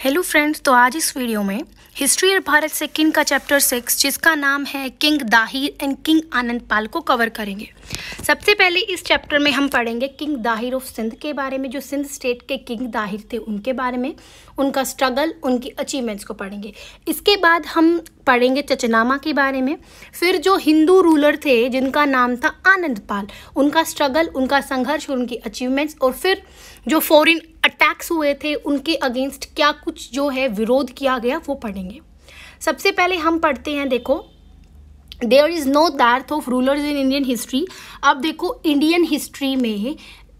Hello friends, तो आज इस वीडियो में हिस्ट्री ऑफ भारत से किंग का चैप्टर 6 जिसका नाम है किंग दाहिर एंड किंग आनंद पाल को कवर करेंगे। सबसे पहले इस चैप्टर में हम पढ़ेंगे किंग दाहिर ऑफ सिंध के बारे में। जो सिंध स्टेट के किंग दाहिर थे उनके बारे में, उनका स्ट्रगल, उनकी अचीवमेंट्स को पढ़ेंगे। इसके बाद हम पढ़ेंगे चचनामा के बारे में। फिर जो हिंदू रूलर थे जिनका नाम था आनंद पाल, उनका स्ट्रगल, उनका संघर्ष, उनकी अचीवमेंट्स, और फिर जो फॉरेन अटैक्स हुए थे उनके अगेंस्ट क्या कुछ जो है विरोध किया गया वो पढ़ेंगे। सबसे पहले हम पढ़ते हैं, देखो, देयर इज़ नो डेथ of rulers in Indian history. अब देखो, इंडियन हिस्ट्री में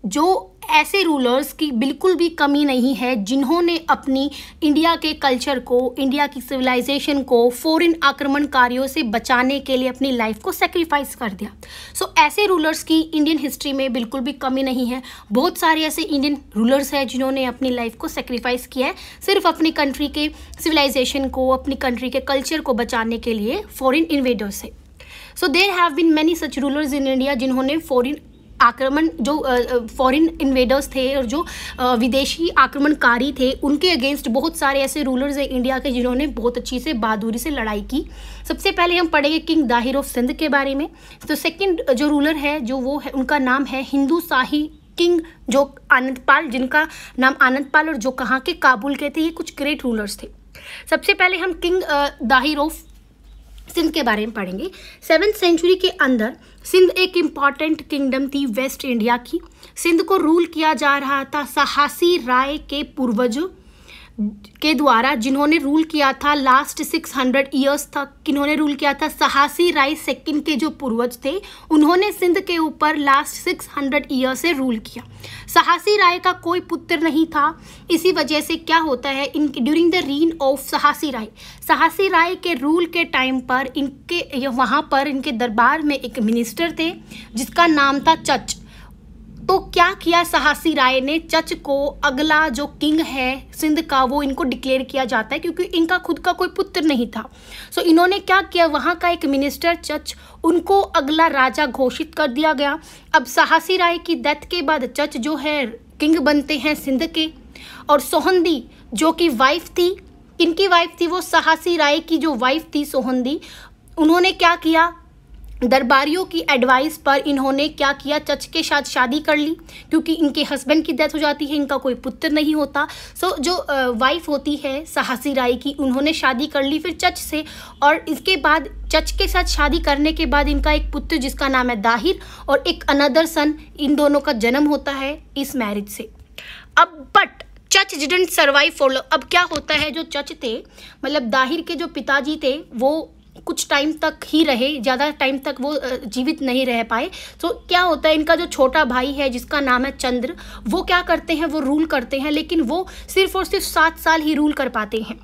जो ऐसे रूलर्स की बिल्कुल भी कमी नहीं है जिन्होंने अपनी इंडिया के कल्चर को, इंडिया की सिविलाइजेशन को फॉरेन आक्रमणकारियों से बचाने के लिए अपनी लाइफ को सेक्रीफाइस कर दिया। सो ऐसे रूलर्स की इंडियन हिस्ट्री में बिल्कुल भी कमी नहीं है। बहुत सारे ऐसे इंडियन रूलर्स हैं जिन्होंने अपनी लाइफ को सेक्रीफाइस किया है सिर्फ अपनी कंट्री के सिविलाइजेशन को, अपनी कंट्री के कल्चर को बचाने के लिए फॉरेन इन्वेडर्स से। So there have been many such rulers in India जिन्होंने फॉरेन इन्वेडर्स थे और जो विदेशी आक्रमणकारी थे उनके अगेंस्ट बहुत सारे ऐसे रूलर्स हैं इंडिया के जिन्होंने बहुत अच्छी से बहादुरी से लड़ाई की। सबसे पहले हम पढ़ेंगे किंग दाहिर ऑफ सिंध के बारे में। तो सेकंड जो रूलर है जो वो है, उनका नाम है हिंदू शाही किंग जो आनंद पाल, जिनका नाम आनंद पाल और जो कहाँ के, काबुल के थे। ये कुछ ग्रेट रूलर्स थे। सबसे पहले हम किंग दाहिर ऑफ सिंध के बारे में पढ़ेंगे। 7th सेंचुरी के अंदर सिंध एक इम्पॉर्टेंट किंगडम थी वेस्ट इंडिया की। सिंध को रूल किया जा रहा था साहसी राय के पूर्वजों के द्वारा, जिन्होंने रूल किया था लास्ट 600 ईयर्स तक। किन्होंने रूल किया था? साहसी राय सेकंड के जो पूर्वज थे उन्होंने सिंध के ऊपर लास्ट 600 ईयर से रूल किया। साहसी राय का कोई पुत्र नहीं था। इसी वजह से क्या होता है, इनके ड्यूरिंग द रीन ऑफ साहसी राय के रूल के टाइम पर इनके वहाँ पर इनके दरबार में एक मिनिस्टर थे जिसका नाम था चच। तो क्या किया साहसी राय ने, चच को अगला जो किंग है सिंध का वो इनको डिक्लेयर किया जाता है क्योंकि इनका खुद का कोई पुत्र नहीं था। सो इन्होंने क्या किया, वहाँ का एक मिनिस्टर चच, उनको अगला राजा घोषित कर दिया गया। अब साहसी राय की डेथ के बाद चच जो है किंग बनते हैं सिंध के। और सोहंदी जो कि वाइफ थी, इनकी वाइफ थी वो साहसी राय की जो वाइफ थी सोहंदी, उन्होंने क्या किया, दरबारियों की एडवाइस पर इन्होंने क्या किया, चच के साथ शादी कर ली क्योंकि इनके हस्बैंड की डेथ हो जाती है, इनका कोई पुत्र नहीं होता। सो जो वाइफ होती है साहसी राय की, उन्होंने शादी कर ली फिर चच से, और इसके बाद चच के साथ शादी करने के बाद इनका एक पुत्र जिसका नाम है दाहिर और एक अनदर सन, इन दोनों का जन्म होता है इस मैरिज से। अब बट चच डिडंट सर्वाइव फॉर लव। अब क्या होता है, जो चच थे मतलब दाहिर के जो पिताजी थे वो कुछ टाइम तक ही रहे, ज़्यादा टाइम तक वो जीवित नहीं रह पाए। तो क्या होता है, इनका जो छोटा भाई है जिसका नाम है चंद्र, वो क्या करते हैं, वो रूल करते हैं, लेकिन वो सिर्फ और सिर्फ 7 साल ही रूल कर पाते हैं।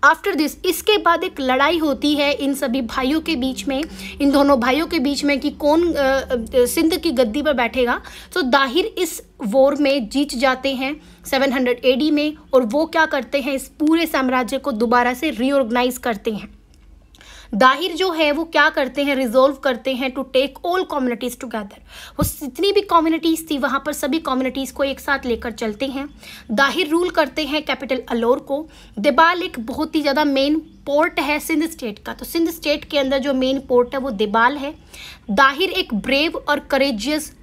आफ्टर दिस, इसके बाद एक लड़ाई होती है इन सभी भाइयों के बीच में, इन दोनों भाइयों के बीच में कि कौन सिंध की गद्दी पर बैठेगा। तो दाहिर इस वॉर में जीत जाते हैं 700 AD में, और वो क्या करते हैं, इस पूरे साम्राज्य को दोबारा से रीऑर्गेनाइज करते हैं। दाहिर जो है वो क्या करते हैं, रिजोल्व करते हैं to take all communities together. वो जितनी भी कम्युनिटीज़ थी वहाँ पर सभी कम्युनिटीज़ को एक साथ लेकर चलते हैं। दाहिर रूल करते हैं कैपिटल अलोर को। देबाल एक बहुत ही ज़्यादा मेन पोर्ट है सिंध स्टेट का, तो सिंध स्टेट के अंदर जो मेन पोर्ट है वो देबाल है। दाहिर एक ब्रेव और करेजियस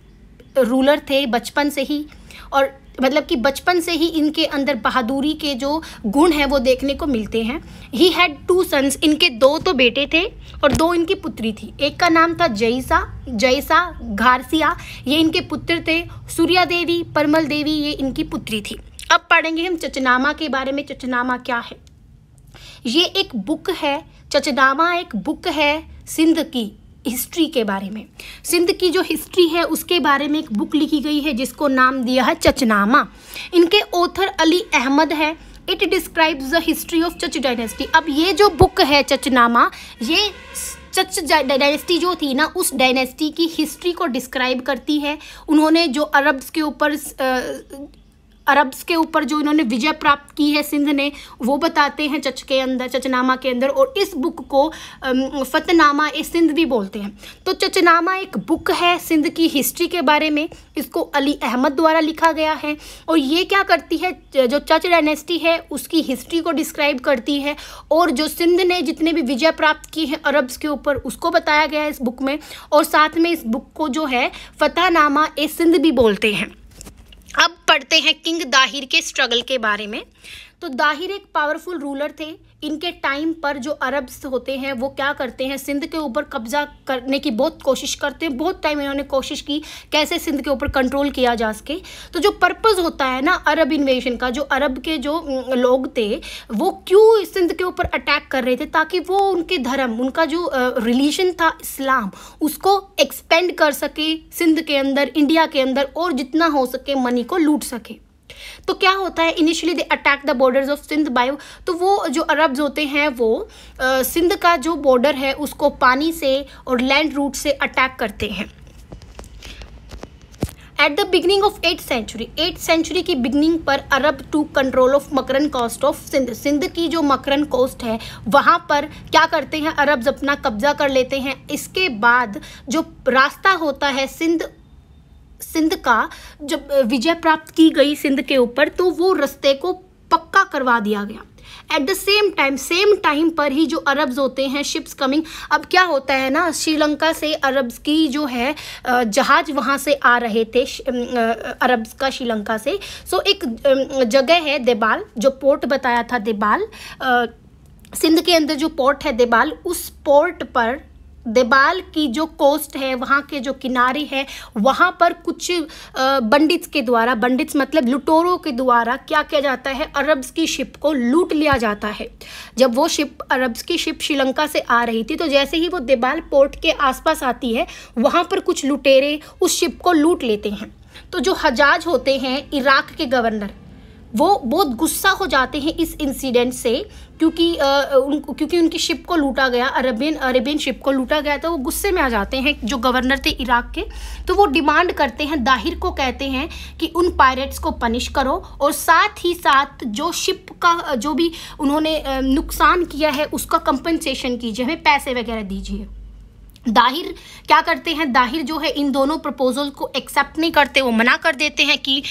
रूलर थे बचपन से ही, और मतलब कि बचपन से ही इनके अंदर बहादुरी के जो गुण हैं वो देखने को मिलते हैं। ही हैड 2 सन्स, इनके 2 तो बेटे थे और 2 इनकी पुत्री थी। एक का नाम था जयसा घारसिया, ये इनके पुत्र थे। सूर्या देवी, परमल देवी, ये इनकी पुत्री थी। अब पढ़ेंगे हम चचनामा के बारे में। चचनामा क्या है, ये एक बुक है। चचनामा एक बुक है सिंध की हिस्ट्री के बारे में। सिंध की जो हिस्ट्री है उसके बारे में एक बुक लिखी गई है जिसको नाम दिया है चचनामा। इनके ऑथर अली अहमद है। It describes the history of चच डायनेस्टी। अब ये जो बुक है चचनामा, ये चच डायनेस्टी जो थी ना, उस डायनेस्टी की हिस्ट्री को डिस्क्राइब करती है। उन्होंने जो अरब्स के ऊपर अरब्स के ऊपर जो इन्होंने विजय प्राप्त की है सिंध ने, वो बताते हैं चचनामा के अंदर। और इस बुक को फतनामा ए सिंध भी बोलते हैं। तो चचनामा एक बुक है सिंध की हिस्ट्री के बारे में, इसको अली अहमद द्वारा लिखा गया है। और ये क्या करती है, जो चच डायनेस्टी है उसकी हिस्ट्री को डिस्क्राइब करती है, और जो सिंध ने जितने भी विजय प्राप्त किए हैं अरब्स के ऊपर उसको बताया गया है इस बुक में। और साथ में इस बुक को जो है फतनामा ए सिंध भी बोलते हैं। अब पढ़ते हैं किंग दाहिर के स्ट्रगल के बारे में। तो दाहिर एक पावरफुल रूलर थे। इनके टाइम पर जो अरब्स होते हैं वो क्या करते हैं, सिंध के ऊपर कब्जा करने की बहुत कोशिश करते हैं। बहुत टाइम इन्होंने कोशिश की कैसे सिंध के ऊपर कंट्रोल किया जा सके। तो जो पर्पस होता है ना अरब इन्वेजन का, जो अरब के जो लोग थे वो क्यों सिंध के ऊपर अटैक कर रहे थे, ताकि वो उनके धर्म, उनका जो रिलीजन था इस्लाम, उसको एक्सपेंड कर सके सिंध के अंदर, इंडिया के अंदर, और जितना हो सके मनी को लूट सके। तो क्या होता है, initially they attack the borders of Sindh by, तो वो जो अरब्स होते हैं वो सिंध का जो बॉर्डर है उसको पानी से और लैंड रूट से अटैक करते हैं। At the beginning of 8th century की बिगनिंग पर Arab to control of Makran coast of Sindh, Sindh की जो मकरन कोस्ट है वहाँ पर क्या करते हैं अरब्स अपना कब्जा कर लेते हैं। इसके बाद जो रास्ता होता है सिंध का, जब विजय प्राप्त की गई सिंध के ऊपर, तो वो रास्ते को पक्का करवा दिया गया। एट द सेम टाइम पर ही जो अरब्स होते हैं शिप्स कमिंग, अब क्या होता है ना, श्रीलंका से अरब्स की जो है जहाज वहाँ से आ रहे थे अरब्स का श्रीलंका से। सो एक जगह है देबाल, जो पोर्ट बताया था देबाल, सिंध के अंदर जो पोर्ट है देबाल, उस पोर्ट पर देबाल की जो कोस्ट है, वहाँ के जो किनारे है, वहाँ पर कुछ बंडित्स के द्वारा, बंडित्स मतलब लुटेरों के द्वारा क्या किया जाता है, अरब्स की शिप को लूट लिया जाता है। जब वो शिप, अरब्स की शिप श्रीलंका से आ रही थी, तो जैसे ही वो देबाल पोर्ट के आसपास आती है, वहाँ पर कुछ लुटेरे उस शिप को लूट लेते हैं। तो जो हजाज होते हैं इराक के गवर्नर, वो बहुत गुस्सा हो जाते हैं इस इंसिडेंट से, क्योंकि उनकी शिप को लूटा गया, अरेबियन शिप को लूटा गया, तो वो गुस्से में आ जाते हैं जो गवर्नर थे इराक के। तो वो डिमांड करते हैं, दाहिर को कहते हैं कि उन पायरेट्स को पनिश करो, और साथ ही साथ जो शिप का जो भी उन्होंने नुकसान किया है उसका कंपनसेशन कीजिए, हमें पैसे वगैरह दीजिए। दाहिर क्या करते हैं, दाहिर जो है इन दोनों प्रपोजल को एक्सेप्ट नहीं करते, वो मना कर देते हैं कि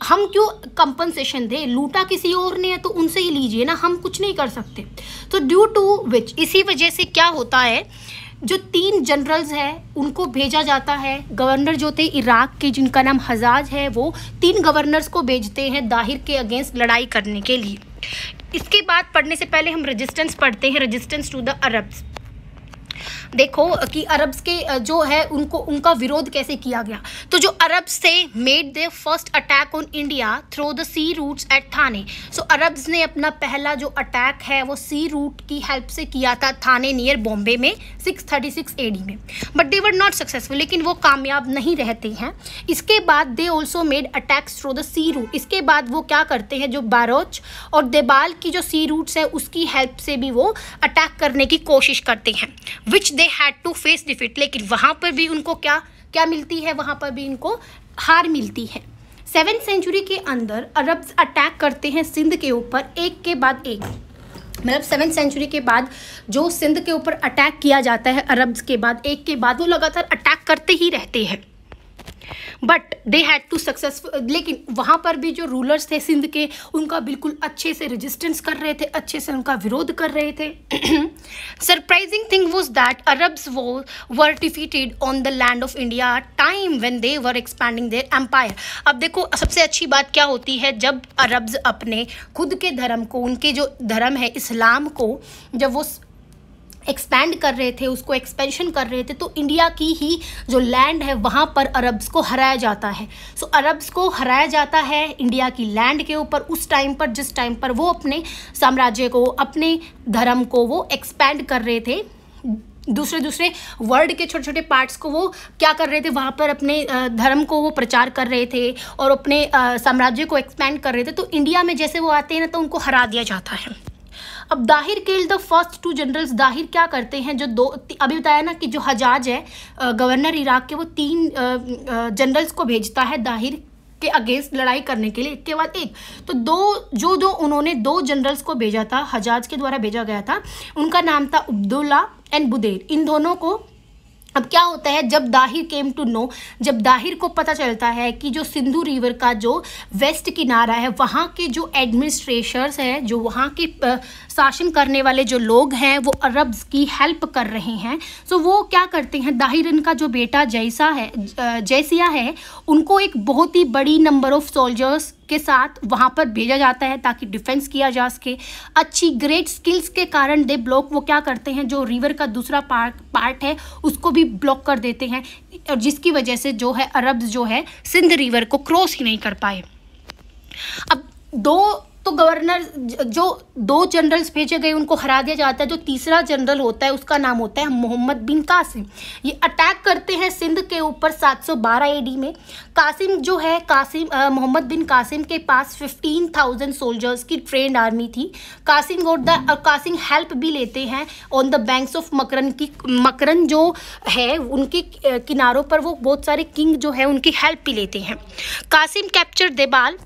हम क्यों कंपनसेशन दे, लूटा किसी और ने है तो उनसे ही लीजिए ना, हम कुछ नहीं कर सकते। तो ड्यू टू विच, इसी वजह से क्या होता है, जो 3 जनरल्स हैं उनको भेजा जाता है। गवर्नर जो थे इराक के, जिनका नाम हजाज है, वो 3 गवर्नर्स को भेजते हैं दाहिर के अगेंस्ट लड़ाई करने के लिए। इसके बाद पढ़ने से पहले हम रेजिस्टेंस पढ़ते हैं, रेजिस्टेंस टू द अरब्स। देखो कि अरब्स के जो है उनका विरोध कैसे किया गया। तो जो अरब्स थे made their first attack on India through the sea routes at Thane. So Arabs ने अपना पहला जो अटैक है वो सी रूट की हेल्प से किया था थाने नियर बॉम्बे में 636 AD में, but they were not successful, लेकिन वो कामयाब नहीं रहते हैं। इसके बाद they also made attacks through the sea route. इसके बाद वो क्या करते हैं, जो बारोच और देबाल की जो सी रूट्स है उसकी हेल्प से भी वो अटैक करने की कोशिश करते हैं, which they had to face defeat. लेकिन वहाँ पर भी उनको क्या मिलती है, वहाँ पर भी इनको हार मिलती है। 7th सेंचुरी के अंदर अरब्स अटैक करते हैं सिंध के ऊपर एक के बाद एक, मतलब 7th सेंचुरी के बाद जो सिंध के ऊपर अटैक किया जाता है अरब्स के बाद एक के बाद वो लगातार अटैक करते ही रहते हैं, but they had to successful. लेकिन वहाँ पर भी जो रूलर्स थे सिंध के, उनका बिल्कुल अच्छे से रेजिस्टेंस कर रहे थे, अच्छे से उनका विरोध कर रहे थे। Surprising thing was that Arabs were defeated on the land of India time when they were expanding their empire. अब देखो सबसे अच्छी बात क्या होती है, जब अरब्स अपने खुद के धर्म को, उनके जो धर्म है इस्लाम को, जब वो एक्सपैंड कर रहे थे, उसको एक्सपेंशन कर रहे थे, तो इंडिया की ही जो लैंड है वहाँ पर अरब्स को हराया जाता है। सो अरब्स को हराया जाता है इंडिया की लैंड के ऊपर उस टाइम पर, जिस टाइम पर वो अपने साम्राज्य को, अपने धर्म को वो एक्सपैंड कर रहे थे। दूसरे वर्ल्ड के छोटे छोटे पार्ट्स को वो क्या कर रहे थे, वहाँ पर अपने धर्म को वो प्रचार कर रहे थे और अपने साम्राज्य को एक्सपैंड कर रहे थे। तो इंडिया में जैसे वो आते हैं ना, तो उनको हरा दिया जाता है। अब Dahir killed the first 2 generals. Dahir क्या करते हैं, जो अभी बताया ना कि जो हजाज है गवर्नर इराक के, वो 3 जनरल्स को भेजता है दाहिर के अगेंस्ट लड़ाई करने के लिए, एक के बाद एक। तो उन्होंने 2 जनरल्स को भेजा था, हजाज के द्वारा भेजा गया था, उनका नाम था अब्दुल्ला एंड बुदेर। इन दोनों को, अब क्या होता है, जब दाहिर केम टू नो, जब दाहिर को पता चलता है कि जो सिंधु रिवर का जो वेस्ट किनारा है वहाँ के जो एडमिनिस्ट्रेटर्स हैं, जो वहाँ के शासन करने वाले जो लोग हैं वो अरब्स की हेल्प कर रहे हैं, तो वो क्या करते हैं, दाहिर इनका जो बेटा जैसिया है उनको एक बहुत ही बड़ी नंबर ऑफ सोल्जर्स के साथ वहाँ पर भेजा जाता है ताकि डिफेंस किया जा सके। अच्छी ग्रेट स्किल्स के कारण दे ब्लॉक, वो क्या करते हैं, जो रिवर का दूसरा पार्ट है उसको भी ब्लॉक कर देते हैं, और जिसकी वजह से जो है अरब्स जो है सिंध रिवर को क्रॉस ही नहीं कर पाए। अब गवर्नर, जो 2 जनरल्स भेजे गए उनको हरा दिया जाता है। जो तीसरा जनरल होता है उसका नाम होता है मोहम्मद बिन कासिम। ये अटैक करते हैं सिंध के ऊपर 712 एडी में। मोहम्मद बिन कासिम के पास 15,000 सोल्जर्स की ट्रेंड आर्मी थी। कासिम हेल्प भी लेते हैं on the banks of Makarand जो है उनके किनारों पर, वो बहुत सारे किंग जो है उनकी हेल्प भी लेते हैं। कासिम कैप्चर देबाल।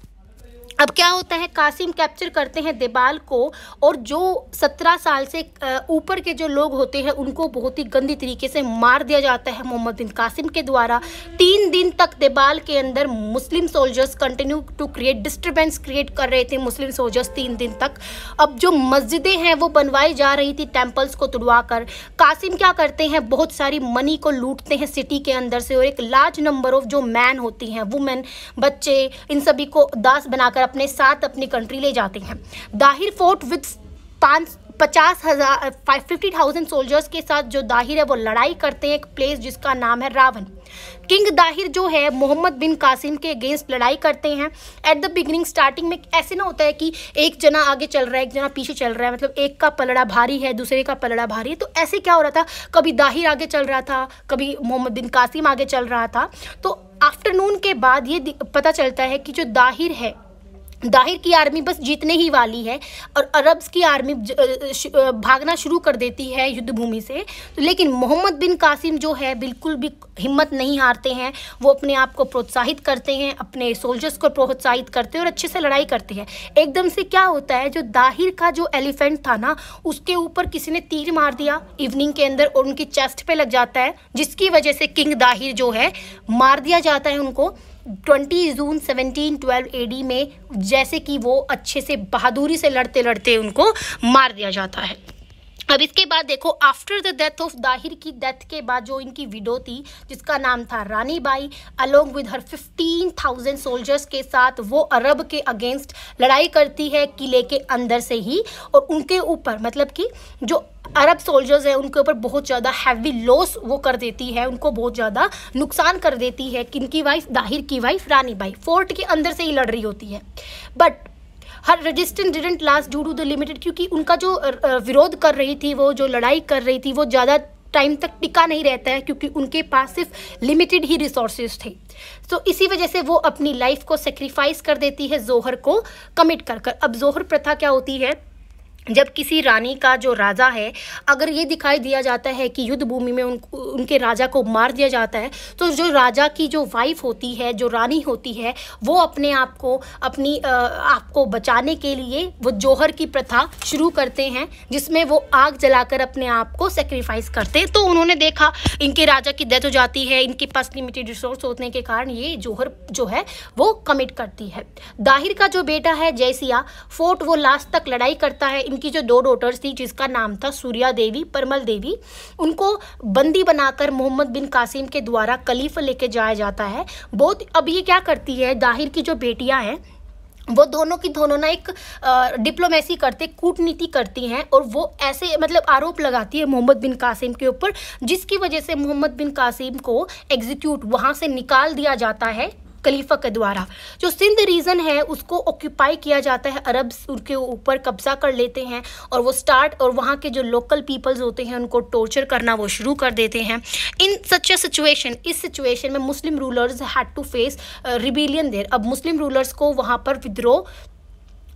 अब क्या होता है, कासिम कैप्चर करते हैं देबाल को, और जो 17 साल से ऊपर के जो लोग होते हैं उनको बहुत ही गंदी तरीके से मार दिया जाता है मोहम्मद बिन कासिम के द्वारा। 3 दिन तक देबाल के अंदर Muslim soldiers continue to disturbance create कर रहे थे, मुस्लिम सोल्जर्स 3 दिन तक। अब जो मस्जिदें हैं वो बनवाई जा रही थी टेम्पल्स को तुड़वा कर। कासिम क्या करते हैं, बहुत सारी मनी को लूटते हैं सिटी के अंदर से, और एक लार्ज नंबर ऑफ जो मैन होती हैं, वुमेन, बच्चे, इन सभी को दास बनाकर अपने साथ अपनी कंट्री ले जाते हैं। दाहिर फोर्ट विद 50,000 सोल्जर्स के साथ जो दाहिर है वो लड़ाई करते हैं एक प्लेस जिसका नाम है रावण। किंग दाहिर जो है मोहम्मद बिन कासिम के अगेंस्ट लड़ाई करते हैं। एट द बिगिनिंग, स्टार्टिंग में ऐसे ना होता है कि एक जना आगे चल रहा है, एक जना पीछे चल रहा है, मतलब एक का पलड़ा भारी है, दूसरे का पलड़ा भारी है। तो ऐसे क्या हो रहा था, कभी दाहिर आगे चल रहा था, कभी मोहम्मद बिन कासिम आगे चल रहा था। तो आफ्टरनून के बाद ये पता चलता है कि जो दाहिर की आर्मी बस जीतने ही वाली है, और अरब्स की आर्मी भागना शुरू कर देती है युद्ध भूमि से। लेकिन मोहम्मद बिन कासिम जो है बिल्कुल भी हिम्मत नहीं हारते हैं, वो अपने आप को प्रोत्साहित करते हैं, अपने सोल्जर्स को प्रोत्साहित करते हैं और अच्छे से लड़ाई करते हैं। एकदम से क्या होता है, जो दाहिर का जो एलिफेंट था ना, उसके ऊपर किसी ने तीर मार दिया इवनिंग के अंदर, और उनकी चेस्ट पे लग जाता है, जिसकी वजह से किंग दाहिर जो है मार दिया जाता है उनको 20 जून 1712 एडी में। जैसे कि वो अच्छे से बहादुरी से लड़ते लड़ते उनको मार दिया जाता है। अब इसके बाद देखो, after the death of Dahir की डेथ के बाद जो इनकी विडो थी जिसका नाम था Rani Bai, along with her 15,000 soldiers के साथ वो अरब के अगेंस्ट लड़ाई करती है किले के अंदर से ही, और उनके ऊपर मतलब कि जो अरब सोल्जर्स है उनके ऊपर बहुत ज़्यादा हैवी लॉस वो कर देती है, उनको बहुत ज़्यादा नुकसान कर देती है। किनकी वाइफ, दाहिर की वाइफ रानी बाई, फोर्ट के अंदर से ही लड़ रही होती है। But her resistance didn't last due to the limited, क्योंकि उनका जो विरोध कर रही थी, वो जो लड़ाई कर रही थी, वो ज़्यादा टाइम तक टिका नहीं रहता है, क्योंकि उनके पास सिर्फ लिमिटेड ही रिसोर्सेज थे। तो इसी वजह से वो अपनी लाइफ को सेक्रीफाइस कर देती है जोहर को कमिट कर कर। अब जोहर प्रथा क्या होती है, जब किसी रानी का जो राजा है, अगर ये दिखाई दिया जाता है कि युद्ध भूमि में उनके राजा को मार दिया जाता है, तो जो राजा की जो वाइफ होती है, जो रानी होती है, वो अपने आप को बचाने के लिए वो जोहर की प्रथा शुरू करते हैं, जिसमें वो आग जलाकर अपने आप को सेक्रीफाइस करते हैं। तो उन्होंने देखा इनके राजा की डेथ हो जाती है, इनके पास लिमिटेड रिसोर्स होने के कारण ये जोहर जो है वो कमिट करती है। दाहिर का जो बेटा है जैसिया, फोर्ट वो लास्ट तक लड़ाई करता है। इनकी जो 2 डॉटर्स थी जिसका नाम था सूर्या देवी, परमल देवी, उनको बंदी बनाकर मोहम्मद बिन कासिम के द्वारा कलीफ लेके जाया जाता है। अब ये क्या करती है, दाहिर की जो बेटियां हैं वो दोनों की दोनों ना एक डिप्लोमेसी करते, कूटनीति करती हैं, और वो ऐसे मतलब आरोप लगाती है मोहम्मद बिन कासिम के ऊपर, जिसकी वजह से मोहम्मद बिन कासिम को एग्जीक्यूट वहाँ से निकाल दिया जाता है खलीफा के द्वारा। जो सिंध रीजन है उसको ऑक्यूपाई किया जाता है, अरब्स उनके ऊपर कब्जा कर लेते हैं, और वहाँ के जो लोकल पीपल्स होते हैं उनको टॉर्चर करना वो शुरू कर देते हैं। इन सच अ सिचुएशन, इस सिचुएशन में Muslim rulers had to face rebellion there. अब मुस्लिम रूलर्स को वहाँ पर विद्रोह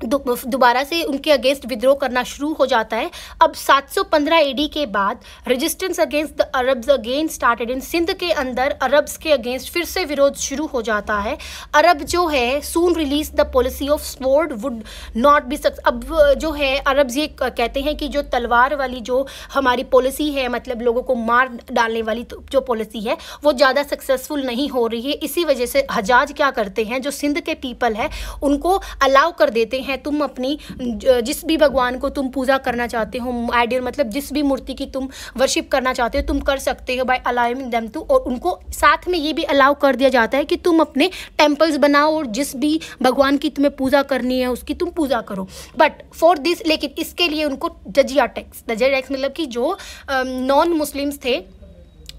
दोबारा से उनके अगेंस्ट विद्रोह करना शुरू हो जाता है। अब 715 एडी के बाद resistance against the Arabs again started in Sindh के अंदर अरब्स के अगेंस्ट फिर से विरोध शुरू हो जाता है। अरब जो है soon realise the policy of sword would not be success. अब जो है अरब्स ये कहते हैं कि जो तलवार वाली जो हमारी पॉलिसी है, मतलब लोगों को मार डालने वाली जो पॉलिसी है वो ज़्यादा सक्सेसफुल नहीं हो रही है। इसी वजह से हजाज क्या करते हैं, जो सिंध के पीपल है उनको अलाउ कर देते हैं, तुम अपनी जिस भी भगवान को तुम पूजा करना चाहते हो, आइडियल मतलब जिस भी मूर्ति की तुम वर्शिप करना चाहते हो तुम कर सकते हो बाय अलाउइंग देम टू। और उनको साथ में ये भी अलाउ कर दिया जाता है कि तुम अपने टेम्पल्स बनाओ और जिस भी भगवान की तुम्हें पूजा करनी है उसकी तुम पूजा करो। बट फॉर दिस, लेकिन इसके लिए उनको जजिया टैक्स मतलब कि जो नॉन मुस्लिम्स थे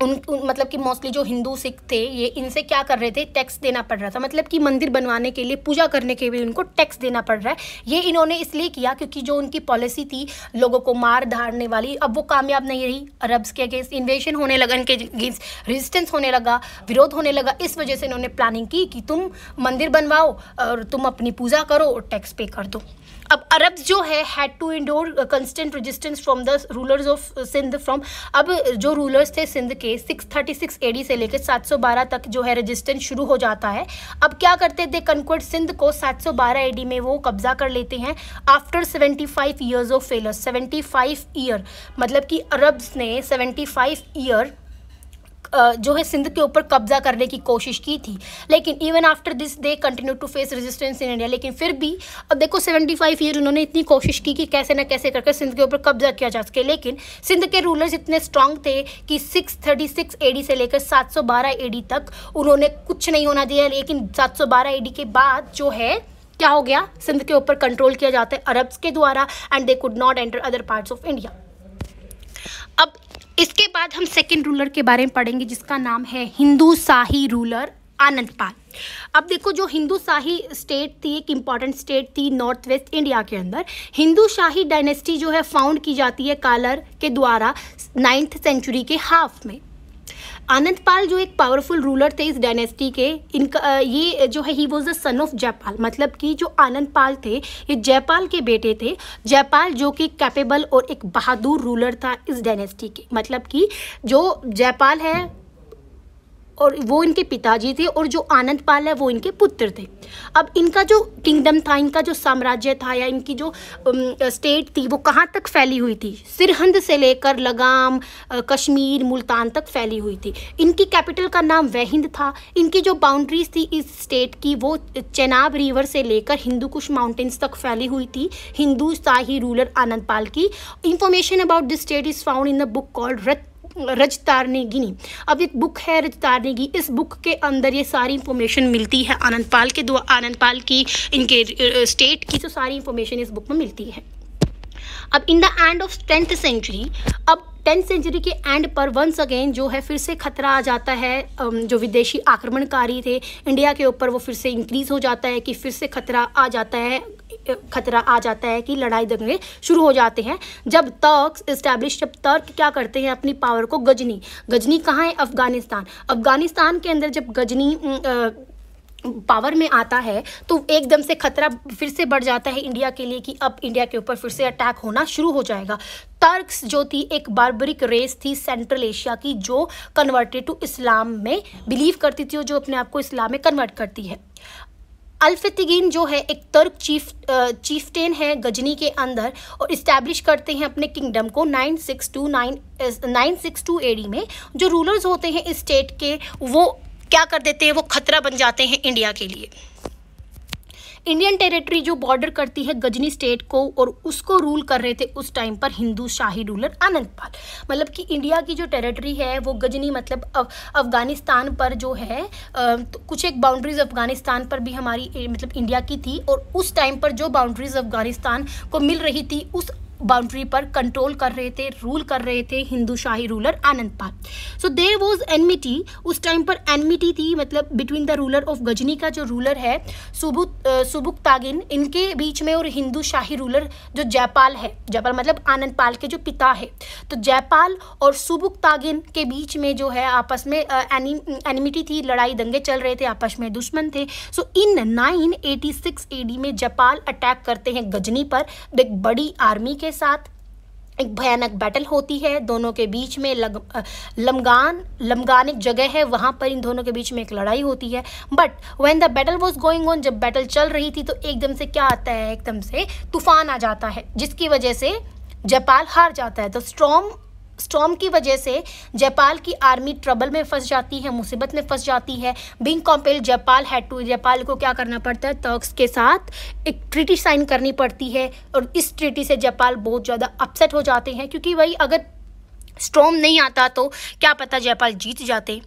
मतलब कि मोस्टली जो हिंदू सिख थे ये इनसे क्या कर रहे थे, टैक्स देना पड़ रहा था। मतलब कि मंदिर बनवाने के लिए, पूजा करने के लिए उनको टैक्स देना पड़ रहा है। ये इन्होंने इसलिए किया क्योंकि जो उनकी पॉलिसी थी लोगों को मार धारने वाली, अब वो कामयाब नहीं रही। अरब्स के अगेंस्ट इन्वेशन होने लगा, इनके अगेंस्ट रेजिस्टेंस होने लगा, विरोध होने लगा। इस वजह से इन्होंने प्लानिंग की कि तुम मंदिर बनवाओ और तुम अपनी पूजा करो और टैक्स पे कर दो। अब अरब्स जो है had to endure constant resistance from the rulers of Sindh from, अब जो रूलर्स थे सिंध के 636 एडी से लेकर 712 तक जो है रेजिस्टेंस शुरू हो जाता है। अब क्या करते थे, कन्वर्ट सिंध को 712 एडी में वो कब्जा कर लेते हैं after 75 years of failure. 75 year मतलब कि अरब्स ने 75 ईयर जो है सिंध के ऊपर कब्जा करने की कोशिश की थी, लेकिन even after this they continue to face resistance in India. लेकिन फिर भी अब देखो 75 ईयर उन्होंने इतनी कोशिश की कि कैसे ना कैसे करके सिंध के ऊपर कब्जा किया जा सके, लेकिन सिंध के रूलर्स इतने स्ट्रांग थे कि 636 एडी से लेकर 712 एडी तक उन्होंने कुछ नहीं होना दिया। लेकिन 712 एडी के बाद जो है क्या हो गया, सिंध के ऊपर कंट्रोल किया जाता है अरब्स के द्वारा and they could not enter other parts of India. अब इसके बाद हम सेकेंड रूलर के बारे में पढ़ेंगे जिसका नाम है हिंदू शाही रूलर आनंदपाल। अब देखो जो हिंदू शाही स्टेट थी, एक इम्पॉर्टेंट स्टेट थी नॉर्थ वेस्ट इंडिया के अंदर। हिंदू शाही डायनेस्टी जो है फाउंड की जाती है कालर के द्वारा 9th सेंचुरी के हाफ में। आनंदपाल जो एक पावरफुल रूलर थे इस डायनेस्टी के, इनका ये जो है he was the son of Jaipal, मतलब कि जो आनंदपाल थे ये जयपाल के बेटे थे। जयपाल जो कि कैपेबल और एक बहादुर रूलर था इस डायनेस्टी के, मतलब कि जो जयपाल है और वो इनके पिताजी थे और जो आनंदपाल है वो इनके पुत्र थे। अब इनका जो किंगडम था, इनका जो साम्राज्य था या इनकी जो स्टेट थी वो कहाँ तक फैली हुई थी, सिरहिंद से लेकर लगाम, कश्मीर, मुल्तान तक फैली हुई थी। इनकी कैपिटल का नाम वहिंद था। इनकी जो बाउंड्रीज थी इस स्टेट की वो चेनाब रिवर से लेकर हिंदूकुश माउंटेन्स तक फैली हुई थी। हिंदू शाही रूलर आनंदपाल की information about this state is found in the book called Rajatarangini. अब एक बुक है रजतारनेगी, इस बुक के अंदर ये सारी इंफॉर्मेशन मिलती है आनंदपाल के द्वारा, आनंदपाल की इनके स्टेट की जो सारी इंफॉर्मेशन इस बुक में मिलती है। अब in the end of 10th century, अब 10th सेंचुरी के एंड पर वंस अगेन जो है फिर से खतरा आ जाता है। जो विदेशी आक्रमणकारी थे इंडिया के ऊपर वो फिर से इंक्रीज हो जाता है कि फिर से खतरा आ जाता है कि लड़ाई दंगे शुरू हो जाते हैं। जब तर्क क्या करते हैं अपनी पावर को, गजनी कहाँ है, अफगानिस्तान के अंदर जब गजनी पावर में आता है तो एकदम से खतरा फिर से बढ़ जाता है इंडिया के लिए कि अब इंडिया के ऊपर फिर से अटैक होना शुरू हो जाएगा। टर्क्स जो थी एक बार्बरिक रेस थी सेंट्रल एशिया की जो कन्वर्टेड टू इस्लाम में बिलीव करती थी और जो अपने आप को इस्लाम में कन्वर्ट करती है। अल्फतिगिन जो है एक तुर्क चीफ्टेन है गजनी के अंदर और इस्टेब्लिश करते हैं अपने किंगडम को 962 एडी में। जो रूलर्स होते हैं इस स्टेट के वो क्या कर देते हैं, वो खतरा बन जाते हैं इंडिया के लिए। इंडियन टेरिटरी जो बॉर्डर करती है गजनी स्टेट को और उसको रूल कर रहे थे उस टाइम पर हिंदू शाही रूलर आनंदपाल। मतलब कि इंडिया की जो टेरिटरी है वो गजनी मतलब अफगानिस्तान पर जो है तो कुछ एक बाउंड्रीज अफगानिस्तान पर भी हमारी मतलब इंडिया की थी और उस टाइम पर जो बाउंड्रीज अफगानिस्तान को मिल रही थी बाउंड्री पर कंट्रोल कर रहे थे, रूल कर रहे थे Hindu Shahi ruler Anand Pal. So there was enmity, उस टाइम पर एनमिटी थी, मतलब between the ruler of Ghazni का जो रूलर है सुबुक्तागिन, इनके बीच में, और हिंदू शाही रूलर जो जयपाल है, जयपाल मतलब आनंद पाल के जो पिता है, तो जयपाल और सुबुक्तागिन के बीच में जो है आपस में एनिमिटी थी, लड़ाई दंगे चल रहे थे, आपस में दुश्मन थे। सो इन 986 AD में जयपाल अटैक करते हैं गजनी पर एक बड़ी आर्मी के साथ। एक भयानक बैटल होती है दोनों के बीच में, लमगान एक जगह है, वहाँ पर इन दोनों के बीच में एक लड़ाई होती है। But when the battle was going on, जब बैटल चल रही थी तो एकदम से क्या आता है, एकदम से तूफान आ जाता है, जिसकी वजह से जयपाल हार जाता है। तो स्टॉर्म की वजह से जयपाल की आर्मी ट्रबल में फंस जाती है, मुसीबत में फंस जाती है। बीइंग कॉम्पेल्ड, जयपाल को क्या करना पड़ता है, तर्क्स के साथ एक ट्रीटी साइन करनी पड़ती है, और इस ट्रीटी से जयपाल बहुत ज़्यादा अपसेट हो जाते हैं, क्योंकि वही अगर स्टॉर्म नहीं आता तो क्या पता जयपाल जीत जाते।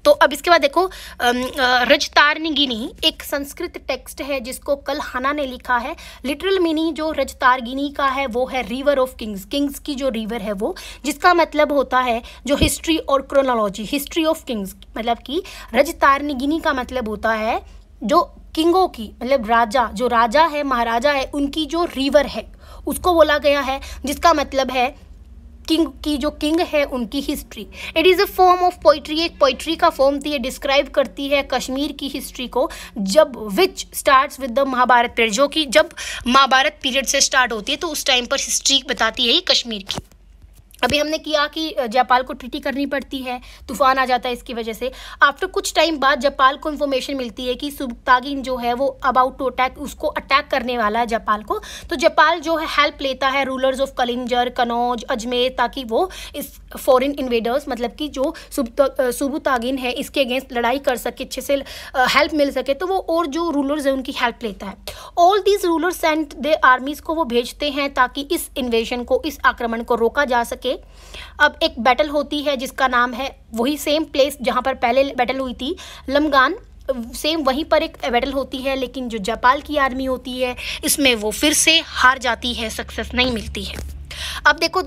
तो अब इसके बाद देखो, रजतारगिनी एक संस्कृत टेक्स्ट है जिसको कलहाना ने लिखा है। लिटरल मीनिंग जो रजतारगिनी का है वो है रिवर ऑफ किंग्स, किंग्स की जो रिवर है वो, जिसका मतलब होता है जो हिस्ट्री और क्रोनोलॉजी, हिस्ट्री ऑफ किंग्स, मतलब कि रजतारगिनी का मतलब होता है जो किंगों की, मतलब राजा, जो राजा है, महाराजा है, उनकी जो रिवर है उसको बोला गया है, जिसका मतलब है किंग की, जो किंग है उनकी history. It is a form of poetry, एक पोइट्री का फॉर्म थी, ये डिस्क्राइब करती है कश्मीर की हिस्ट्री को, जब which starts with the Mahabharata period, जो कि जब महाभारत पीरियड से स्टार्ट होती है, तो उस टाइम पर हिस्ट्री बताती है ये कश्मीर की। अभी हमने किया कि जयपाल को ट्रीटी करनी पड़ती है, तूफान आ जाता है इसकी वजह से। आफ्टर कुछ टाइम बाद जयपाल को इन्फॉर्मेशन मिलती है कि सुबुक्तागिन जो है वो अबाउट टू अटैक, उसको अटैक करने वाला है जयपाल को। तो जयपाल जो है हेल्प लेता है रूलर्स ऑफ कलिंजर, कनौज, अजमेर, ताकि वो इस फॉरेन इन्वेडर्स, मतलब कि जो सुबुक्तागिन है, इसके अगेंस्ट लड़ाई कर सके, अच्छे से हेल्प मिल सके, तो वो और जो रूलर्स हैं उनकी हेल्प लेता है। All these rulers sent the armies को वो भेजते हैं ताकि इस इन्वेजन को, इस आक्रमण को रोका जा सके। अब एक बैटल होती है जिसका नाम है, वही सेम प्लेस जहां पर पहले बैटल हुई थी, लमगान, सेम वहीं पर एक बैटल होती है, लेकिन जो जयपाल की आर्मी होती है इसमें वो फिर से हार जाती है, सक्सेस नहीं मिलती है। अब देखो,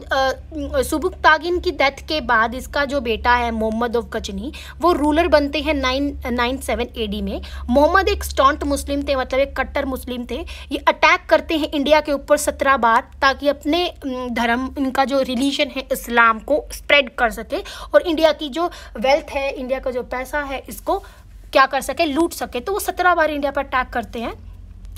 सुबुक्तागिन की डेथ के बाद इसका जो बेटा है मोहम्मद ऑफ गजनी, वो रूलर बनते हैं 997 AD में। मोहम्मद एक स्टॉन्ट मुस्लिम थे, मतलब एक कट्टर मुस्लिम थे। ये अटैक करते हैं इंडिया के ऊपर 17 बार, ताकि अपने धर्म, इनका जो रिलीजन है इस्लाम को स्प्रेड कर सके, और इंडिया की जो वेल्थ है, इंडिया का जो पैसा है, इसको क्या कर सके, लूट सके। तो वो 17 बार इंडिया पर अटैक करते हैं।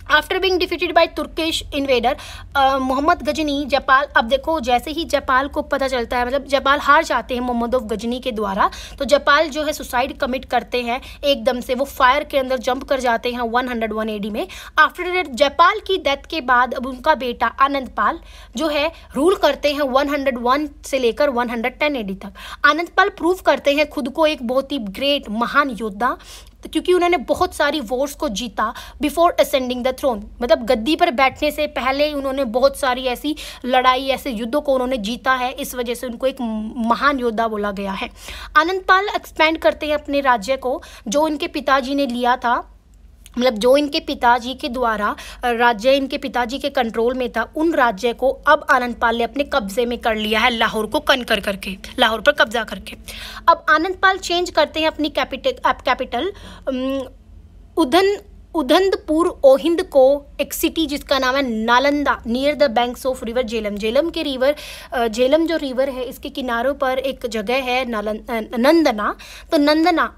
After being defeated by Turkish invader Mohammad Ghazni, Jaipal, अब देखो जैसे ही जयपाल को पता चलता है, मतलब जयपाल हार जाते हैं मोहम्मद ऑफ गजनी के द्वारा, तो जयपाल जो है सुसाइड कमिट करते हैं एकदम से, वो फायर के अंदर जंप कर जाते हैं 101 AD में। आफ्टर जयपाल की डेथ के बाद अब उनका बेटा आनंद पाल जो है रूल करते हैं 101 से लेकर 110 AD तक। आनंद पाल प्रूव करते हैं खुद को एक बहुत ही ग्रेट, महान योद्धा, क्योंकि उन्होंने बहुत सारी वॉर्स को जीता बिफोर असेंडिंग द थ्रोन, मतलब गद्दी पर बैठने से पहले उन्होंने बहुत सारी ऐसी लड़ाई, ऐसे युद्धों को उन्होंने जीता है, इस वजह से उनको एक महान योद्धा बोला गया है। आनंद पाल एक्सपेंड करते हैं अपने राज्य को, जो इनके पिताजी ने लिया था, मतलब जो इनके पिताजी के द्वारा राज्य इनके पिताजी के कंट्रोल में था, उन राज्य को अब आनंद पाल ने अपने कब्जे में कर लिया है, लाहौर को कनकर करके, लाहौर पर कब्जा करके। अब आनंद पाल चेंज करते हैं अपनी कैपिटल उधमपुर ओहिंद को एक सिटी जिसका नाम है Nalanda, near the banks of river Jhelum. Jhelum जो रिवर है, इसके किनारों पर एक जगह है नंदना। तो नंदना,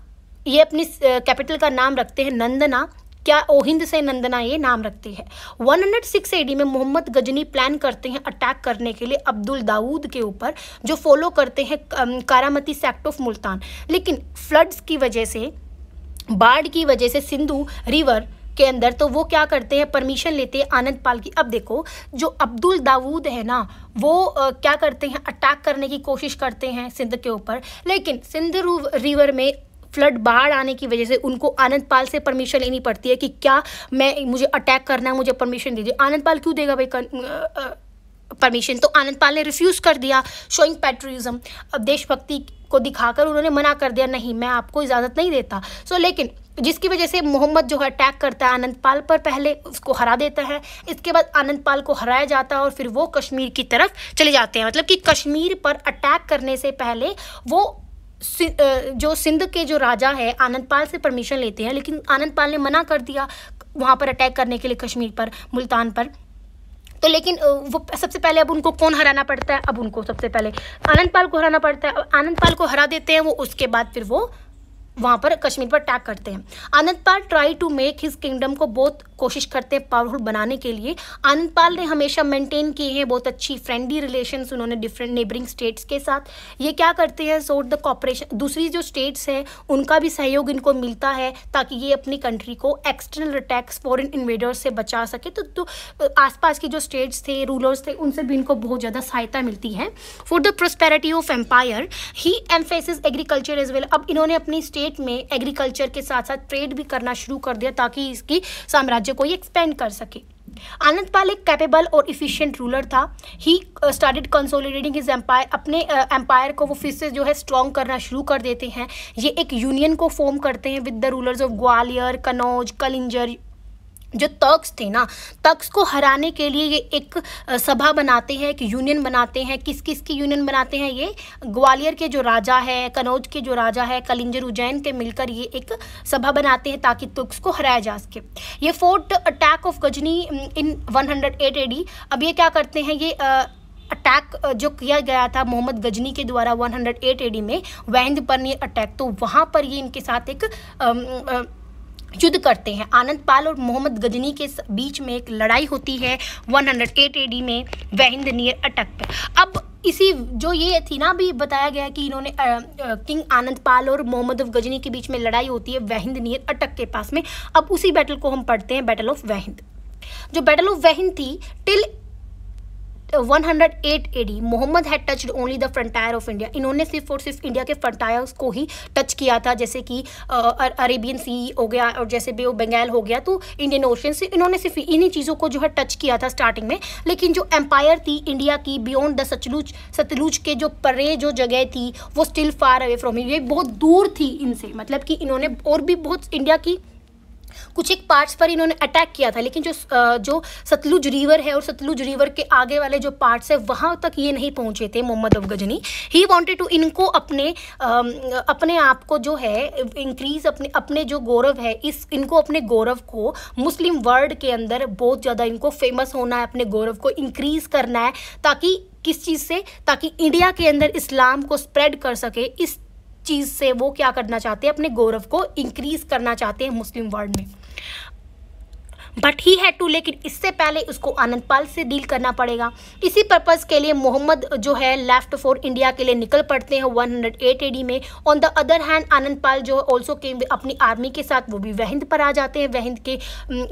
ये अपनी कैपिटल का नाम रखते हैं नंदना, क्या ओहिंद से नंदना ये नाम रखते हैं। 106 AD में मोहम्मद गजनी प्लान करते हैं अटैक करने के लिए अब्दुल दाऊद के ऊपर, जो फॉलो करते हैं कारामती सेक्ट ऑफ मुल्तान। लेकिन फ्लड्स की वजह से, बाढ़ की वजह से सिंधु रिवर के अंदर, तो वो क्या करते हैं, परमिशन लेते हैं आनंद पाल की। अब देखो, जो अब्दुल दाऊद है ना, वो क्या करते हैं, अटैक करने की कोशिश करते हैं सिंध के ऊपर, लेकिन सिंध रिवर में फ्लड, बाढ़ आने की वजह से उनको आनंद पाल से परमिशन लेनी पड़ती है कि क्या मुझे अटैक करना है, मुझे परमिशन दीजिए। आनंद पाल क्यों देगा भाई परमिशन, तो आनंद पाल ने रिफ्यूज़ कर दिया, शोइंग पैट्रियटिज्म, अब देशभक्ति को दिखाकर उन्होंने मना कर दिया, नहीं मैं आपको इजाज़त नहीं देता। लेकिन जिसकी वजह से मोहम्मद जो है अटैक करता है आनंदपाल पर, पहले उसको हरा देता है, इसके बाद आनंदपाल को हराया जाता है और फिर वो कश्मीर की तरफ चले जाते हैं। मतलब कि कश्मीर पर अटैक करने से पहले वो जो सिंध के जो राजा है आनंदपाल से परमिशन लेते हैं, लेकिन आनंदपाल ने मना कर दिया वहाँ पर अटैक करने के लिए, कश्मीर पर, मुल्तान पर। तो लेकिन वो सबसे पहले अब उनको कौन हराना पड़ता है, अब उनको सबसे पहले आनंदपाल को हराना पड़ता है। आनंदपाल को हरा देते हैं वो, उसके बाद फिर वो वहाँ पर कश्मीर पर अटैक करते हैं। Anandpal try to make his kingdom को बहुत कोशिश करते हैं पावरफुल बनाने के लिए। आनंदपाल ने हमेशा मेंटेन किए हैं बहुत अच्छी फ्रेंडली रिलेशंस उन्होंने डिफरेंट नेबरिंग स्टेट्स के साथ। ये क्या करते हैं, सोट द कॉपरेशन, दूसरी जो स्टेट्स हैं उनका भी सहयोग इनको मिलता है ताकि ये अपनी कंट्री को एक्सटर्नल अटैक्स, फॉरेन इन्वेडर्स से बचा सके। तो आसपास के जो स्टेट्स थे, रूलर्स थे, उनसे भी इनको बहुत ज़्यादा सहायता मिलती है। For the prosperity of empire he emphasis agriculture as well. अब इन्होंने अपनी स्टेट में एग्रीकल्चर के साथ साथ ट्रेड भी करना शुरू कर दिया ताकि इसकी साम्राज्य को ये एक्सपेंड कर सके। आनंदपाल एक कैपेबल और इफिशिएंट रूलर था। He started consolidating his empire, अपने एम्पायर को वो फिर से जो है स्ट्रॉन्ग करना शुरू कर देते हैं। ये एक यूनियन को फॉर्म करते हैं with the rulers of Gwalior, Kannauj, Kalinjar. जो तर्क्स थे ना, तर्क्स को हराने के लिए ये एक सभा बनाते हैं, एक यूनियन बनाते हैं। किस किस की यूनियन बनाते हैं, ये ग्वालियर के जो राजा है, कनौज के जो राजा है, कलिंजर, उज्जैन के मिलकर ये एक सभा बनाते हैं ताकि तुर्क्स को हराया जा सके। ये fourth attack of Ghazni in 108 AD। अब ये क्या करते हैं, ये अटैक जो किया गया था मोहम्मद गजनी के द्वारा 108 AD में, वहिंद पर अटैक, तो वहाँ पर ये इनके साथ एक युद्ध करते हैं। आनंदपाल और मोहम्मद गजनी के बीच में एक लड़ाई होती है 108 AD में वहिंद नियर अटक पे। अब इसी जो ये थी ना, अभी बताया गया कि इन्होंने किंग आनंदपाल और मोहम्मद ऑफ गजनी के बीच में लड़ाई होती है वहिंद नियर अटक के पास में। अब उसी बैटल को हम पढ़ते हैं, बैटल ऑफ वहिंद। जो बैटल ऑफ वहिंद थी, till 108 AD Mohammad had touched only the frontier of India. इन्होंने सिर्फ और सिर्फ इंडिया के फ्रंटायर्स को ही टच किया था, जैसे कि अरेबियन सी हो गया और जैसे बे ऑफ बंगाल हो गया, तो इंडियन ओशन से इन्होंने सिर्फ इन्हीं चीज़ों को जो है टच किया था स्टार्टिंग में। लेकिन जो एम्पायर थी इंडिया की बियॉन्ड द सतलुज के जो परे जो जगह थी वो स्टिल फार अवे फ्रॉम, ये बहुत दूर थी इनसे। मतलब कि इन्होंने और भी बहुत इंडिया की कुछ एक पार्ट्स पर इन्होंने अटैक किया था, लेकिन जो सतलुज रिवर है और सतलुज रिवर के आगे वाले जो पार्ट्स है वहाँ तक ये नहीं पहुँचे थे Mohammad of Ghazni. He wanted to, इनको अपने आप को जो है इंक्रीज, अपने जो गौरव है, इनको अपने गौरव को मुस्लिम वर्ल्ड के अंदर बहुत ज़्यादा इनको फेमस होना है, अपने गौरव को इंक्रीज करना है। ताकि किस चीज़ से, ताकि इंडिया के अंदर इस्लाम को स्प्रेड कर सके। इस चीज़ से वो क्या करना चाहते हैं, अपने गौरव को इंक्रीज करना चाहते हैं मुस्लिम वर्ल्ड में। बट ही हैड टू, लेकिन इससे पहले उसको आनंदपाल से डील करना पड़ेगा। इसी पर्पज़ के लिए मोहम्मद जो है लेफ्ट फॉर इंडिया के लिए निकल पड़ते हैं 108 AD में। On the other hand Anandpal जो ऑल्सो केम अपनी आर्मी के साथ, वो भी वहिंद पर आ जाते हैं, वहिंद के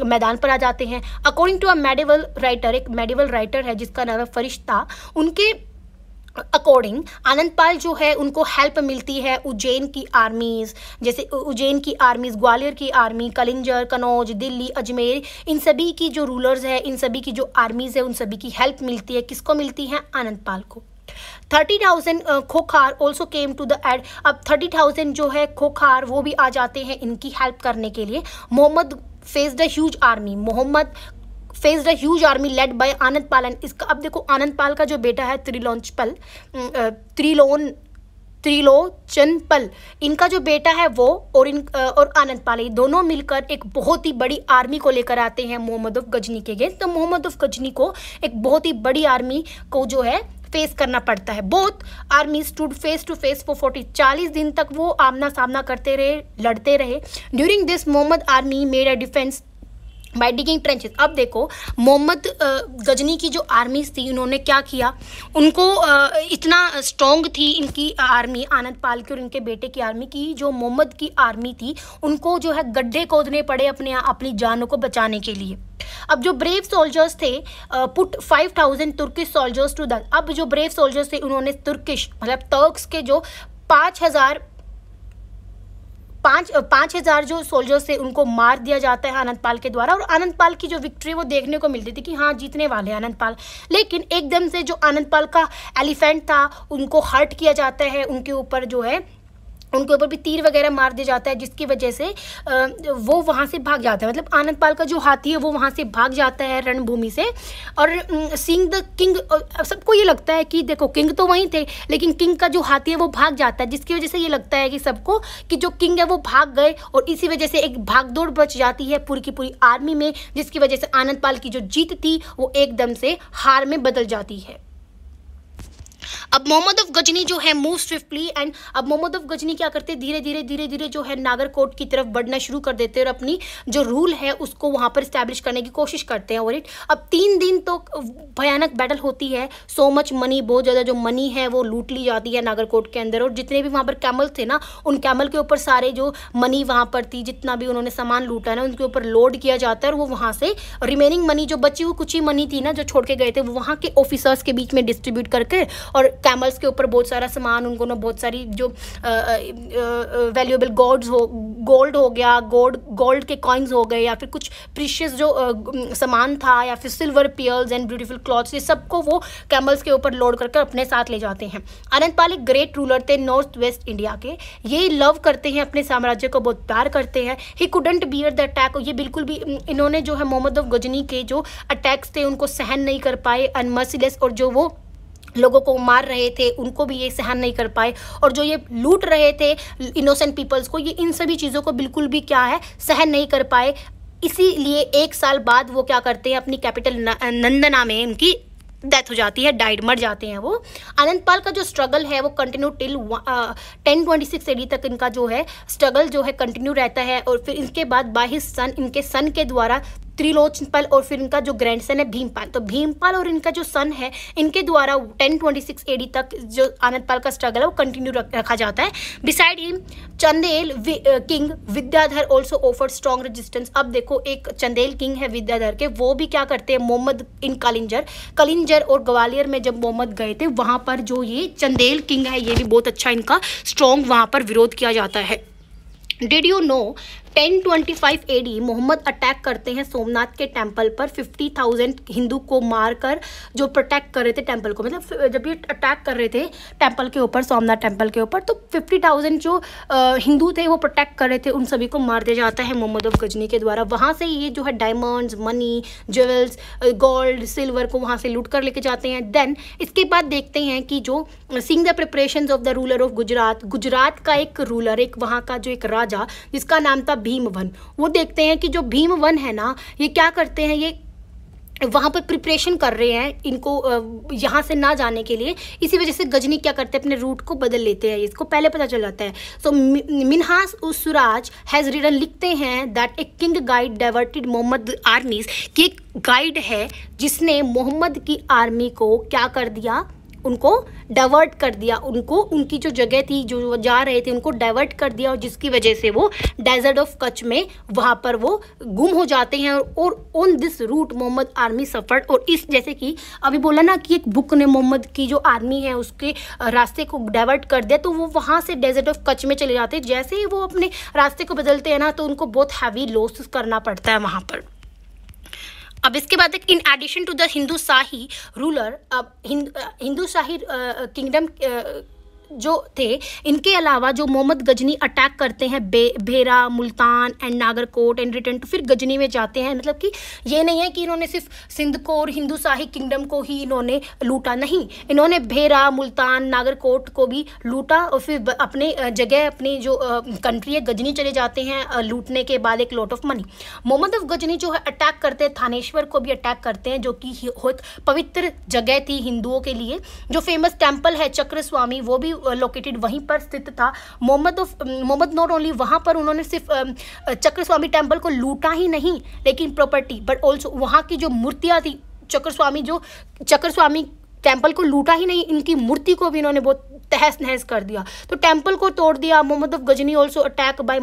मैदान पर आ जाते हैं। According to a medieval writer, एक मेडिवल राइटर है जिसका नाम है फरिश्ता, उनके अकॉर्डिंग आनंदपाल जो है उनको हेल्प मिलती है उज्जैन की आर्मीज़, जैसे उज्जैन की आर्मीज़, ग्वालियर की आर्मी, कलिंजर, कनौज, दिल्ली, अजमेर, इन सभी की जो रूलर्स है, इन सभी की जो आर्मीज़ है, उन सभी की हेल्प मिलती है। किसको मिलती है, आनंदपाल को। 30,000 Khokhar also came to the aid. अब 30,000 जो है खोखार वो भी आ जाते हैं इनकी हेल्प करने के लिए। Mohammad faced a huge army, Mohammad faced a huge army led by Anandpal. And इसका अब देखो, आनंदपाल का जो बेटा है त्रिलोचनपल, इनका जो बेटा है वो और आनंदपाल, ये दोनों मिलकर एक बहुत ही बड़ी आर्मी को लेकर आते हैं मोहम्मद ऑफ गजनी के अगेंस्ट। तो मोहम्मद ऑफ गजनी को एक बहुत ही बड़ी आर्मी को जो है फेस करना पड़ता है। Both army stood face to face for 40 दिन तक वो आमना सामना करते रहे, लड़ते रहे। During this Mohammad army made a defence by digging trenches. अब देखो, मोहम्मद गजनी की जो आर्मीज थी, उन्होंने क्या किया, उनको इतना स्ट्रॉन्ग थी इनकी आर्मी, आनंदपाल की और इनके बेटे की आर्मी की, जो मोहम्मद की आर्मी थी उनको जो है गड्ढे खोदने पड़े अपनी जानों को बचाने के लिए। अब जो ब्रेव सोल्जर्स थे, put 5,000 Turkish soldiers to the, अब जो ब्रेव सोल्जर्स थे उन्होंने तुर्किश मतलब तर्क्स के जो 5,000 जो सोल्जर्स थे उनको मार दिया जाता है आनंदपाल के द्वारा। और आनंदपाल की जो विक्ट्री वो देखने को मिलती थी कि हाँ जीतने वाले हैं आनंदपाल। लेकिन एकदम से जो आनंदपाल का एलिफेंट था उनको हर्ट किया जाता है, उनके ऊपर जो है उनके ऊपर भी तीर वगैरह मार दिया जाता है, जिसकी वजह से वो वहाँ से भाग जाता है। मतलब आनंद पाल का जो हाथी है वो वहाँ से भाग जाता है रणभूमि से। और सीइंग द किंग, सबको ये लगता है कि देखो किंग तो वहीं थे, लेकिन किंग का जो हाथी है वो भाग जाता है, जिसकी वजह से ये लगता है कि सबको कि जो किंग है वो भाग गए, और इसी वजह से एक भागदौड़ बच जाती है पूरी की पूरी आर्मी में, जिसकी वजह से आनंद पाल की जो जीत थी वो एकदम से हार में बदल जाती है। अब मोहम्मद ऑफ गजनी जो है मूव स्विफ्टली, एंड अब मोहम्मद ऑफ गजनी क्या करते हैं, धीरे धीरे जो है नागरकोट की तरफ बढ़ना शुरू कर देते हैं और अपनी जो रूल है उसको वहां पर स्टैब्लिश करने की कोशिश करते हैं। और अब 3 दिन तो भयानक बैटल होती है, सो मच मनी, बहुत ज़्यादा जो मनी है वो लूट ली जाती है नागरकोट के अंदर, और जितने भी वहाँ पर कैमल थे ना, उन कैमल के ऊपर सारे जो मनी वहाँ पर थी, जितना भी उन्होंने सामान लूटा ना, उनके ऊपर लोड किया जाता है, और वो वहाँ से रिमेनिंग मनी जो बची हुई कुछ ही मनी थी ना जो छोड़ के गए थे, वो वहाँ के ऑफिसर्स के बीच में डिस्ट्रीब्यूट करके, और कैमल्स के ऊपर बहुत सारा सामान, उनको ना बहुत सारी जो वैल्यूएबल गोल्ड हो गया, गोल्ड के कॉइन्स हो गए, या फिर कुछ प्रीशियस जो सामान था, या फिर silver pearls and beautiful clothes, ये सबको वो कैमल्स के ऊपर लोड करके अपने साथ ले जाते हैं। आनंद पाल एक ग्रेट रूलर थे नॉर्थ वेस्ट इंडिया के, ये लव करते हैं अपने साम्राज्य को, बहुत प्यार करते हैं। He couldn't bear the attack, ये बिल्कुल भी इन्होंने जो है मोहम्मद ऑफ गजनी के जो अटैक्स थे उनको सहन नहीं कर पाए, अनमर्सीलेस, और जो वो लोगों को मार रहे थे उनको भी ये सहन नहीं कर पाए, और जो ये लूट रहे थे इनोसेंट पीपल्स को, ये इन सभी चीज़ों को बिल्कुल भी क्या है सहन नहीं कर पाए। इसीलिए 1 साल बाद वो क्या करते हैं, अपनी कैपिटल नंदना में उनकी डेथ हो जाती है, डाइड, मर जाते हैं वो। आनंद पाल का जो स्ट्रगल है वो कंटिन्यू टिल 1026 AD तक इनका जो है स्ट्रगल जो है कंटिन्यू रहता है, और फिर इनके बाद बाय हिज सन, इनके सन के द्वारा त्रिलोचनपाल, और फिर इनका जो ग्रैंडसन है भीमपाल, तो भीमपाल और इनका जो सन है इनके द्वारा 1026 AD तक जो आनंद पाल का स्ट्रगल है वो कंटिन्यू रखा जाता है। Beside him Chandel king Vidyadhar also offer strong resistance. अब देखो एक चंदेल किंग है विद्याधर के, वो भी क्या करते हैं, मोहम्मद इन कलिंजर और ग्वालियर में जब मोहम्मद गए थे वहाँ पर जो ये चंदेल किंग है ये भी बहुत अच्छा इनका स्ट्रॉन्ग वहाँ पर विरोध किया जाता है। Did you know 1025 AD Mohammad attack करते हैं सोमनाथ के टेंपल पर, 50,000 हिंदू को मारकर जो प्रोटेक्ट कर रहे थे टेंपल को, मतलब जब ये अटैक कर रहे थे टेंपल के ऊपर, सोमनाथ टेंपल के ऊपर, तो 50,000 जो हिंदू थे वो प्रोटेक्ट कर रहे थे, उन सभी को मार दिया जाता है मोहम्मद ऑफ गजनी के द्वारा। वहाँ से ये जो है diamonds, money, jewels, gold, silver को वहाँ से लूट कर लेके जाते हैं। देन इसके बाद देखते हैं कि जो seeing the preparations of the ruler of Gujarat का एक रूलर, एक वहाँ का जो एक राजा जिसका नाम था भीमवन, वो देखते हैं कि जो भीमवन है ना ये क्या करते हैं, ये वहाँ पर प्रिपरेशन कर रहे हैं इनको यहाँ से ना जाने के लिए। इसी वजह से गजनी क्या करते हैं, अपने रूट को बदल लेते हैं, इसको पहले पता चल जाता है। सो मिन्हास उस सुराज हैज़ रिटन, लिखते हैं that a king guide diverted Mohammad armies, कि एक गाइड है जिसने मोहम्मद की आर्मी को क्या कर दिया, उनको डाइवर्ट कर दिया, उनको उनकी जो जगह थी जो जा रहे थे उनको डाइवर्ट कर दिया, और जिसकी वजह से वो डेजर्ट ऑफ कच्छ में वहाँ पर वो गुम हो जाते हैं। और on this route Mohammad army suffered, और इस जैसे कि अभी बोला ना कि एक बुक ने मोहम्मद की जो आर्मी है उसके रास्ते को डाइवर्ट कर दिया, तो वो वहाँ से डेजर्ट ऑफ कच्छ में चले जाते हैं। जैसे ही वो अपने रास्ते को बदलते हैं ना तो उनको बहुत हैवी लॉस करना पड़ता है वहाँ पर। अब इसके बाद in addition to the Hindu Shahi ruler, अब हिंदू शाही किंगडम जो थे, इनके अलावा जो मोहम्मद गजनी अटैक करते हैं Bhera, Multan and Nagarkot and return to, फिर गजनी में जाते हैं। मतलब कि ये नहीं है कि इन्होंने सिर्फ सिंध को और हिंदू शाही किंगडम को ही इन्होंने लूटा, नहीं, इन्होंने भेरा, मुल्तान, नागरकोट को भी लूटा, और फिर अपने जगह अपनी जो कंट्री है गजनी चले जाते हैं लूटने के बाद एक lot of money. Mohammad of Ghazni जो है अटैक करते हैं, थानेश्वर को भी अटैक करते हैं, जो कि एक पवित्र जगह थी हिंदुओं के लिए। जो फेमस टेम्पल है चक्र स्वामी वो भी लोकेटेड वहीं पर स्थित था। मोहम्मद नॉट ओनली वहाँ पर उन्होंने सिर्फ चक्र स्वामी टेम्पल को लूटा ही नहीं, लेकिन प्रॉपर्टी बट ऑल्सो वहाँ की जो मूर्तियाँ थी, चक्र स्वामी टेम्पल को लूटा ही नहीं, इनकी मूर्ति को भी इन्होंने बहुत तहस नहस कर दिया, तो टेम्पल को तोड़ दिया। Mohammad of Ghazni also attack by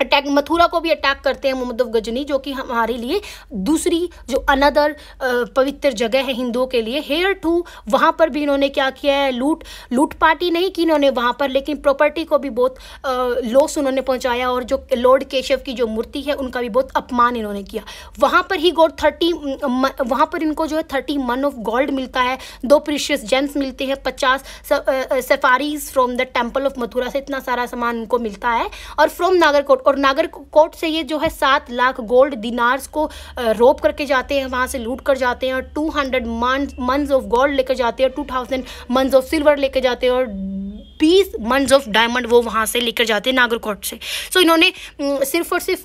Mathura को भी अटैक करते हैं मोहम्मद गजनी, जो कि हमारे लिए दूसरी जो अनदर पवित्र जगह है हिंदुओं के लिए। हेयर टू, वहाँ पर भी इन्होंने क्या किया है, लूट पार्टी नहीं की इन्होंने वहाँ पर, लेकिन प्रॉपर्टी को भी बहुत लॉस उन्होंने पहुँचाया, और जो लॉर्ड केशव की जो मूर्ति है उनका भी बहुत अपमान इन्होंने किया। वहाँ पर ही वहाँ पर इनको जो है 30 मन ऑफ गोल्ड मिलता है, 2 प्रीशियस जेम्स मिलते हैं, 50 safaris from the temple of Mathura से इतना सारा सामान इनको मिलता है, और फ्रॉम नागरकोट, और नागरकोट से ये जो है 7 लाख गोल्ड दिनार्स को रोप करके जाते हैं, वहाँ से लूट कर जाते हैं, और 200 मंस ऑफ गोल्ड लेकर जाते हैं, 2000 मंस ऑफ सिल्वर लेकर जाते हैं, और 20 मंस ऑफ डायमंड वो वहाँ से लेकर जाते हैं नागरकोट से। सो इन्होंने सिर्फ और सिर्फ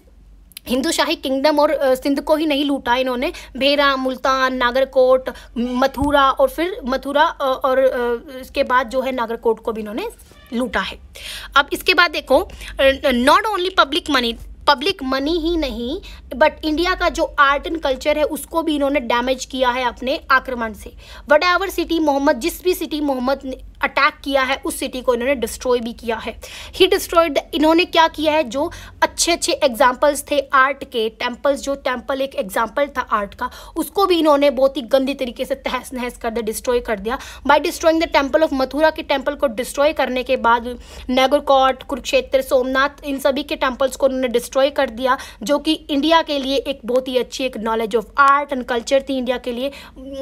हिंदू शाही किंगडम और सिंध को ही नहीं लूटा, इन्होंने भेरा, मुल्तान, नागरकोट, मथुरा, और फिर मथुरा और इसके बाद जो है नागरकोट को भी इन्होंने लूटा है। अब इसके बाद देखो, नॉट ओनली पब्लिक मनी ही नहीं, बट इंडिया का जो आर्ट एंड कल्चर है उसको भी इन्होंने डैमेज किया है अपने आक्रमण से। वट एवर सिटी मोहम्मद, जिस भी सिटी मोहम्मद ने अटैक किया है उस सिटी को इन्होंने डिस्ट्रॉय भी किया है। ही डिस्ट्रॉयड, इन्होंने क्या किया है, जो अच्छे अच्छे एग्जाम्पल्स थे आर्ट के, टेम्पल्स, जो टेम्पल एक एग्जाम्पल था आर्ट का, उसको भी इन्होंने बहुत ही गंदी तरीके से तहस नहस कर दिया, डिस्ट्रॉय कर दिया। By destroying the temple of Mathura के टेम्पल को डिस्ट्रॉय करने के बाद नागरकोट, कुरुक्षेत्र, सोमनाथ, इन सभी के टेम्पल्स को उन्होंने डिस्ट्रॉय कर दिया, जो कि इंडिया के लिए एक बहुत ही अच्छी एक knowledge of art and culture थी इंडिया के लिए।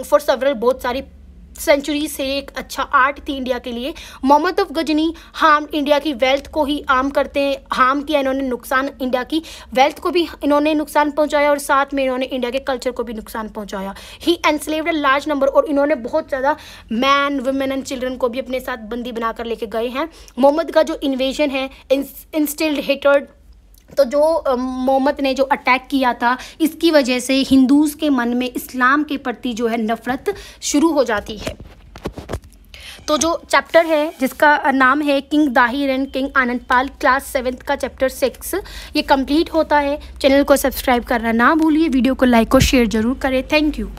फॉर सेवरल, बहुत सारी सेंचुरी से एक अच्छा आर्ट थी इंडिया के लिए। मोहम्मद गजनी हार्म इंडिया की वेल्थ को ही आर्म करते हैं, हार्म किया इन्होंने, नुकसान, इंडिया की वेल्थ को भी इन्होंने नुकसान पहुंचाया, और साथ में इन्होंने इंडिया के कल्चर को भी नुकसान पहुंचाया। ही एनस्लेव्ड अ लार्ज नंबर, और इन्होंने बहुत ज़्यादा मैन, वुमेन एंड चिल्ड्रन को भी अपने साथ बंदी बनाकर लेके गए हैं। मोहम्मद का जो इन्वेजन है, इंस्टिल्ड हेटर्ड, तो जो मोहम्मद ने जो अटैक किया था, इसकी वजह से हिंदूज़ के मन में इस्लाम के प्रति जो है नफ़रत शुरू हो जाती है। तो जो चैप्टर है जिसका नाम है king Dahir and king Anandpal, class 7th का चैप्टर 6, ये कंप्लीट होता है। चैनल को सब्सक्राइब करना ना भूलिए, वीडियो को लाइक और शेयर ज़रूर करें। Thank you.